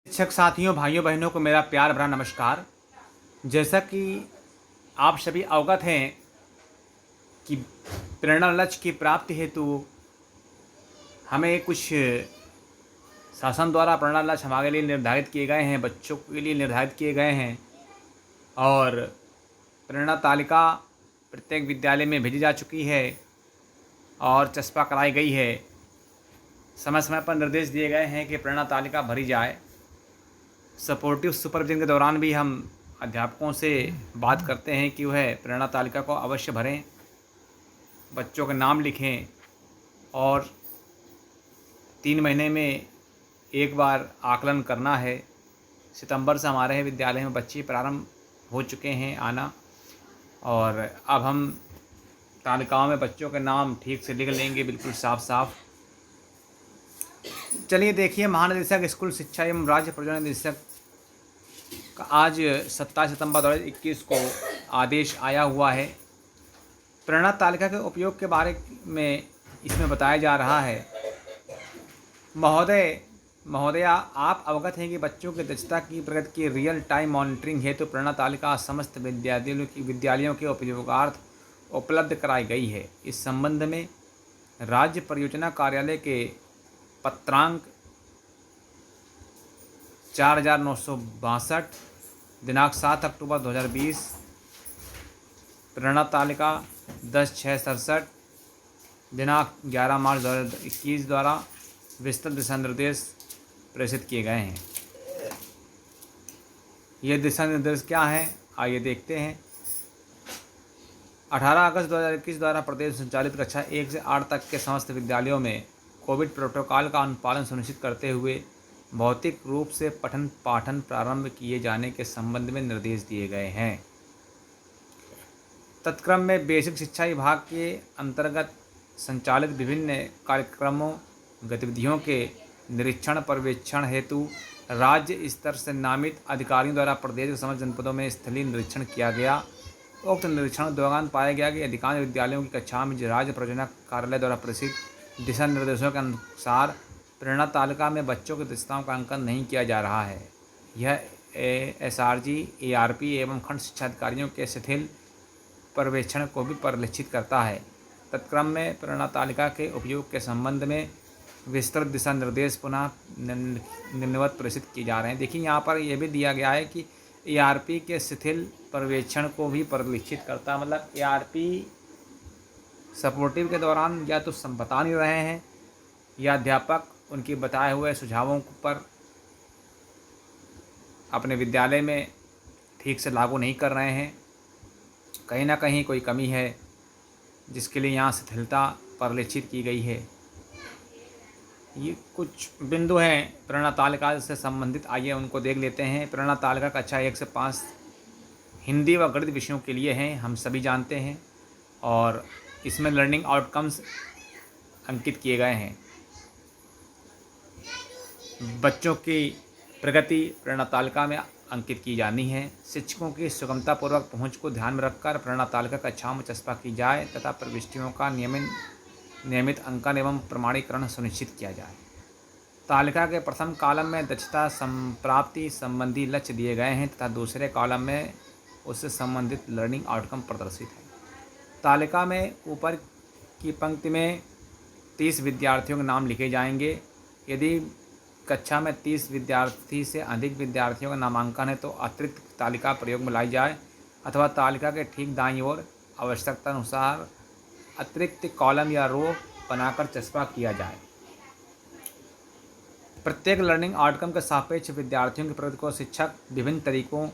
शिक्षक साथियों, भाइयों बहनों को मेरा प्यार भरा नमस्कार। जैसा कि आप सभी अवगत हैं कि प्रेरणा लक्ष्य की प्राप्ति हेतु हमें कुछ शासन द्वारा प्रेरणा लक्ष्य हमारे लिए निर्धारित किए गए हैं, बच्चों के लिए निर्धारित किए गए हैं और प्रेरणा तालिका प्रत्येक विद्यालय में भेजी जा चुकी है और चस्पा कराई गई है। समय समय पर निर्देश दिए गए हैं कि प्रेरणा तालिका भरी जाए। सपोर्टिव सुपरविजन के दौरान भी हम अध्यापकों से बात करते हैं कि वह प्रेरणा तालिका को अवश्य भरें, बच्चों के नाम लिखें और 3 महीने में एक बार आकलन करना है। सितंबर से हमारे विद्यालय में बच्चे प्रारंभ हो चुके हैं आना और अब हम तालिकाओं में बच्चों के नाम ठीक से लिख लेंगे, बिल्कुल साफ साफ। चलिए देखिए, महानिदेशक स्कूल शिक्षा एवं राज्य परियोजना निदेशक का आज 27 सितंबर 2021 को आदेश आया हुआ है। प्रेरणा तालिका के उपयोग के बारे में इसमें बताया जा रहा है। महोदया, आप अवगत हैं कि बच्चों की दक्षता की प्रगति की रियल टाइम मॉनिटरिंग हेतु प्रेरणा तालिका समस्त विद्यालयों के उपयोगार्थ उपलब्ध कराई गई है। इस संबंध में राज्य परियोजना कार्यालय के पत्रांक 4962 दिनांक 7 अक्टूबर 2020, प्रेरणा तालिका 10/6/67 दिनांक 11 मार्च 2021 द्वारा विस्तृत दिशा निर्देश प्रेषित किए गए हैं। ये दिशा निर्देश क्या हैं, आइए देखते हैं। 18 अगस्त 2021 द्वारा प्रदेश संचालित कक्षा 1 से 8 तक के समस्त विद्यालयों में कोविड प्रोटोकॉल का अनुपालन सुनिश्चित करते हुए भौतिक रूप से पठन पाठन प्रारंभ किए जाने के संबंध में निर्देश दिए गए हैं। तत्क्रम में बेसिक शिक्षा विभाग के अंतर्गत संचालित विभिन्न कार्यक्रमों गतिविधियों के निरीक्षण पर्यवेक्षण हेतु राज्य स्तर से नामित अधिकारियों द्वारा प्रदेश के समस्त जनपदों में स्थलीय निरीक्षण किया गया। उक्त निरीक्षण के दौरान पाया गया कि अधिकांश विद्यालयों की कक्षाओं में राज्य परियोजना कार्यालय द्वारा प्रसिद्ध दिशा निर्देशों के अनुसार प्रेरणा तालिका में बच्चों की दक्षताओं का अंकन नहीं किया जा रहा है। यह SRG, ARP एवं खंड शिक्षा अधिकारियों के शिथिल पर्यवेक्षण को भी परिलक्षित करता है। तत्क्रम में प्रेरणा तालिका के उपयोग के संबंध में विस्तृत दिशा निर्देश पुनः निम्नवत प्रेषित किए जा रहे हैं। देखिए, यहाँ पर यह भी दिया गया है कि ARP के शिथिल पर्यवेक्षण को भी परिलक्षित करता है। मतलब ARP सपोर्टिव के दौरान या तो बता नहीं रहे हैं या अध्यापक उनके बताए हुए सुझावों पर अपने विद्यालय में ठीक से लागू नहीं कर रहे हैं। कहीं ना कहीं कोई कमी है जिसके लिए यहाँ शिथिलता परिलक्षित की गई है। ये कुछ बिंदु हैं प्रेरणा तालिका से संबंधित, आइए उनको देख लेते हैं। प्रेरणा तालिका कक्षा 1 से 5 हिंदी व गणित विषयों के लिए हैं, हम सभी जानते हैं, और इसमें लर्निंग आउटकम्स अंकित किए गए हैं। बच्चों की प्रगति प्रेरणा तालिका में अंकित की जानी है। शिक्षकों की सुगमतापूर्वक पहुंच को ध्यान में रखकर प्रेरणा तालिका कक्षाओं में चस्पा की जाए तथा प्रविष्टियों का नियमित अंकन एवं प्रमाणीकरण सुनिश्चित किया जाए। तालिका के प्रथम कॉलम में दक्षता संप्राप्ति संबंधी लक्ष्य दिए गए हैं तथा दूसरे कॉलम में उससे संबंधित लर्निंग आउटकम प्रदर्शित है। तालिका में ऊपर की पंक्ति में 30 विद्यार्थियों के नाम लिखे जाएंगे। यदि कक्षा में 30 विद्यार्थी से अधिक विद्यार्थियों का नामांकन है तो अतिरिक्त तालिका प्रयोग में लाई जाए अथवा तालिका के ठीक दाईं ओर आवश्यकता अनुसार अतिरिक्त कॉलम या रो बनाकर चस्पा किया जाए। प्रत्येक लर्निंग आउटकम के सापेक्ष विद्यार्थियों की प्रगति को शिक्षक विभिन्न तरीकों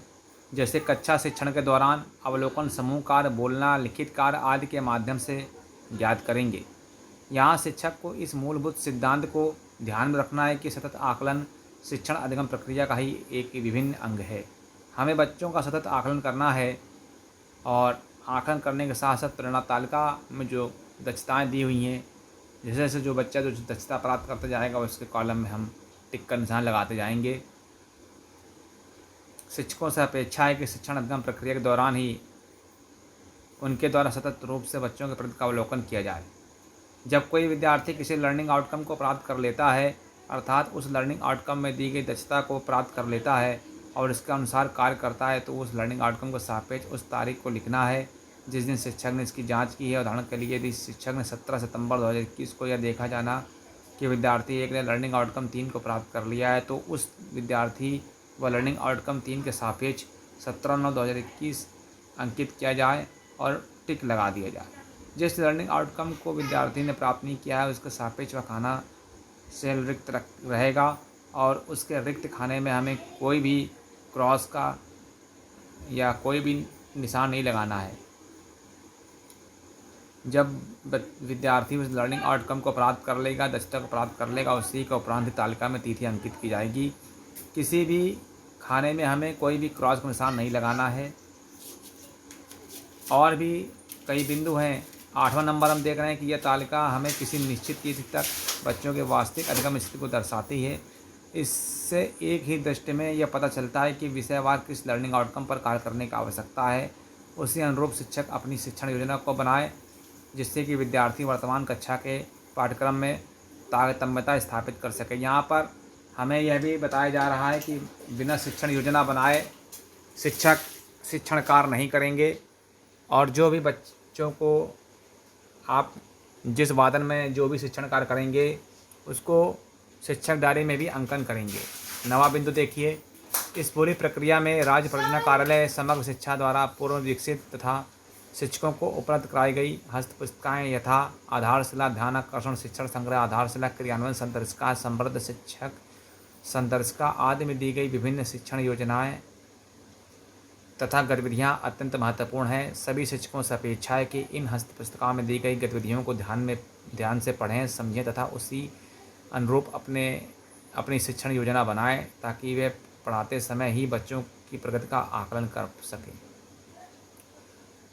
जैसे कक्षा शिक्षण के दौरान अवलोकन, समूह कार्य, बोलना, लिखित कार्य आदि के माध्यम से ज्ञात करेंगे। यहाँ शिक्षक को इस मूलभूत सिद्धांत को ध्यान में रखना है कि सतत आकलन शिक्षण अधिगम प्रक्रिया का ही एक विभिन्न अंग है। हमें बच्चों का सतत आकलन करना है और आकलन करने के साथ साथ प्रेरणा तालिका में जो दक्षताएं दी हुई हैं, जैसे जैसे जो बच्चा जो दक्षता प्राप्त करता जाएगा उसके कॉलम में हम टिक का निशान लगाते जाएंगे। शिक्षकों से अपेक्षा है कि शिक्षण अधिगम प्रक्रिया के दौरान ही उनके द्वारा सतत रूप से बच्चों के प्रति का अवलोकन किया जाए। जब कोई विद्यार्थी किसी लर्निंग आउटकम को प्राप्त कर लेता है अर्थात उस लर्निंग आउटकम में दी गई दक्षता को प्राप्त कर लेता है और इसके अनुसार कार्य करता है, तो उस लर्निंग आउटकम को सापेक्ष उस तारीख को लिखना है जिस दिन शिक्षक ने इसकी जांच की है। उदाहरण के लिए यदि शिक्षक ने 17 सितंबर 2021 को यह देखा जाना कि विद्यार्थी 1 ने लर्निंग आउटकम 3 को प्राप्त कर लिया है, तो उस विद्यार्थी व लर्निंग आउटकम 3 के सापेक्ष 17/9/2021 अंकित किया जाए और टिक लगा दिया जाए। जिस लर्निंग आउटकम को विद्यार्थी ने प्राप्त नहीं किया है उसके सापेक्ष वह खाना सेल रिक्त रहेगा और उसके रिक्त खाने में हमें कोई भी क्रॉस का या कोई भी निशान नहीं लगाना है। जब विद्यार्थी उस लर्निंग आउटकम को प्राप्त कर लेगा, दक्षता को प्राप्त कर लेगा, उसी के उपरांत तालिका में तिथि अंकित की जाएगी। किसी भी खाने में हमें कोई भी क्रॉस का निशान नहीं लगाना है। और भी कई बिंदु हैं। 8वां नंबर हम देख रहे हैं कि यह तालिका हमें किसी निश्चित तिथि तक बच्चों के वास्तविक अधिगम स्थिति को दर्शाती है। इससे एक ही दृष्टि में यह पता चलता है कि विषयवार किस लर्निंग आउटकम पर कार्य करने की आवश्यकता है। उसी अनुरूप शिक्षक अपनी शिक्षण योजना को बनाए जिससे कि विद्यार्थी वर्तमान कक्षा के पाठ्यक्रम में तारतम्यता स्थापित कर सके। यहाँ पर हमें यह भी बताया जा रहा है कि बिना शिक्षण योजना बनाए शिक्षक शिक्षण कार्य नहीं करेंगे और जो भी बच्चों को आप जिस वादन में जो भी शिक्षण कार्य करेंगे उसको शिक्षक डायरी में भी अंकन करेंगे। 9वां बिंदु देखिए, इस पूरी प्रक्रिया में राज्य परियोजना कार्यालय समग्र शिक्षा द्वारा पूर्व विकसित तथा शिक्षकों को उपलब्ध कराई गई हस्त पुस्तिकाएँ यथा आधारशिला, ध्यान आकर्षण, शिक्षण संग्रह, आधारशिला, क्रियान्वयन संदर्शिका, समृद्ध शिक्षक संदर्शिका आदि में दी गई विभिन्न शिक्षण योजनाएं तथा गतिविधियां अत्यंत महत्वपूर्ण हैं। सभी शिक्षकों से अपेक्षा है कि इन हस्त पुस्तिकाओं में दी गई गतिविधियों को ध्यान से पढ़ें, समझें तथा उसी अनुरूप अपनी शिक्षण योजना बनाएं ताकि वे पढ़ाते समय ही बच्चों की प्रगति का आकलन कर सकें।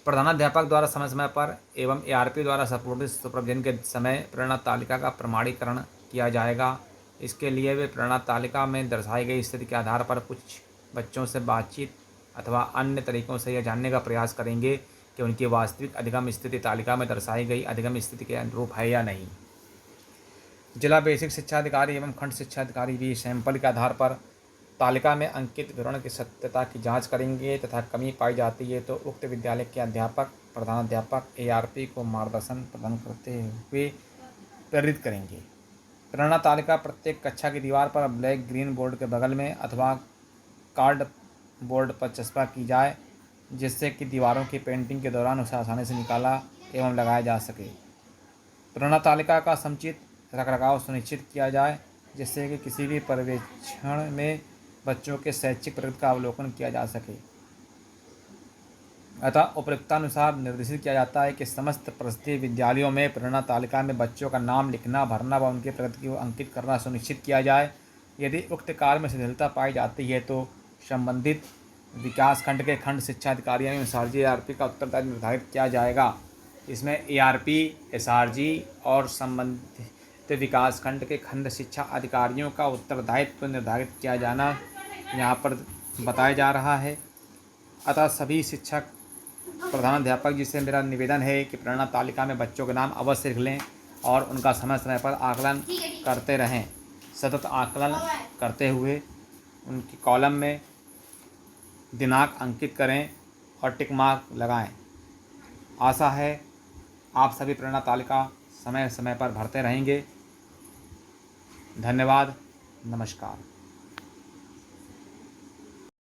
प्रधानाध्यापक द्वारा समय समय पर एवं ARP द्वारा सुपरविजन के समय प्रेरणा तालिका का प्रमाणीकरण किया जाएगा। इसके लिए वे प्रेरणा तालिका में दर्शाई गई स्थिति के आधार पर कुछ बच्चों से बातचीत अथवा अन्य तरीकों से यह जानने का प्रयास करेंगे कि उनकी वास्तविक अधिगम स्थिति तालिका में दर्शाई गई अधिगम स्थिति के अनुरूप है या नहीं। जिला बेसिक शिक्षा अधिकारी एवं खंड शिक्षा अधिकारी भी सैंपल के आधार पर तालिका में अंकित विवरण की सत्यता की जांच करेंगे तथा कमी पाई जाती है तो उक्त विद्यालय के अध्यापक, प्रधानाध्यापक ARP को मार्गदर्शन प्रदान करते हुए प्रेरित करेंगे। प्रेरणा तालिका प्रत्येक कक्षा की दीवार पर ब्लैक ग्रीन बोर्ड के बगल में अथवा कार्ड बोर्ड पर चस्पा की जाए जिससे कि दीवारों की पेंटिंग के दौरान उसे आसानी से निकाला एवं लगाया जा सके। प्रेरणा तालिका का समुचित रखरखाव सुनिश्चित किया जाए जिससे कि किसी भी पर्यवेक्षण में बच्चों के शैक्षिक प्रगति का अवलोकन किया जा सके। अतः उपयुक्तानुसार निर्देशित किया जाता है कि समस्त परिस्थिति विद्यालयों में प्रेरणा तालिका में बच्चों का नाम लिखना, भरना व उनकी प्रगति को अंकित करना सुनिश्चित किया जाए। यदि उक्त कार्य में शिथिलता पाई जाती है तो संबंधित विकास खंड के खंड शिक्षा अधिकारी एवं SRG ARP का उत्तरदायित्व निर्धारित किया जाएगा। इसमें ARP, SRG और संबंधित विकास खंड के खंड शिक्षा अधिकारियों का उत्तरदायित्व निर्धारित किया जाना यहाँ पर बताया जा रहा है। अतः सभी शिक्षक, प्रधानाध्यापक जी से मेरा निवेदन है कि प्रेरणा तालिका में बच्चों के नाम अवश्य लिख लें और उनका समय समय पर आकलन करते रहें। सतत आकलन करते हुए उनकी कॉलम में दिनांक अंकित करें और टिक मार्क लगाएं। आशा है आप सभी प्रेरणा तालिका समय समय पर भरते रहेंगे। धन्यवाद। नमस्कार।